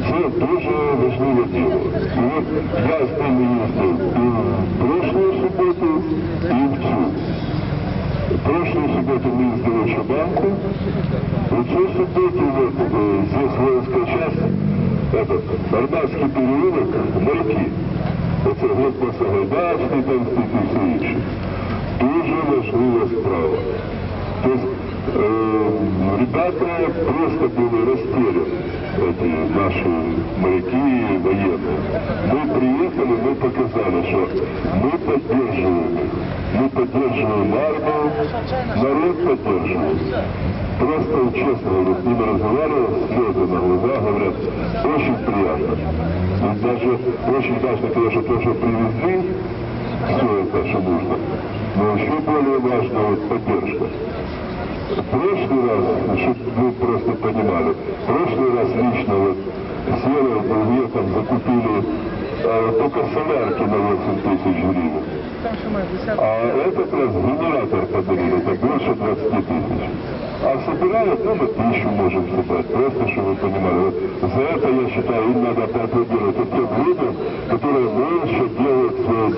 все тоже важное дело. И вот я с ними ездил и в прошлую субботу, и в цю. В прошлую субботу мы ездили в Шабанку, в цю субботу вот здесь воинская часть, этот Арбатский переулок, моряки. Оце Глеб Сагайдачний, там стоїть і все інше. Дуже важлива справа. Тобто, ребята просто были растеряны, эти наши моряки военные. Мы приехали, мы показали, что мы поддерживаем их. Мы поддерживаем армию, народ поддерживает. Просто, честно говорю, с ними разговаривал, слезы на глаза, говорят, очень приятно. И даже очень важно, конечно, то, что привезли, все это, что нужно. Но еще более важна вот поддержка. В прошлый раз, чтобы вы просто понимали, в прошлый раз лично вот Север был там закупили только солярки на 8 тысяч гривен. А этот раз генератор подарили, это больше 20 тысяч. А собирают, ну, мы 1000 можем собрать, просто, чтобы вы понимали. Вот за это, я считаю, им надо поаплодировать тем людям, которые больше делают свое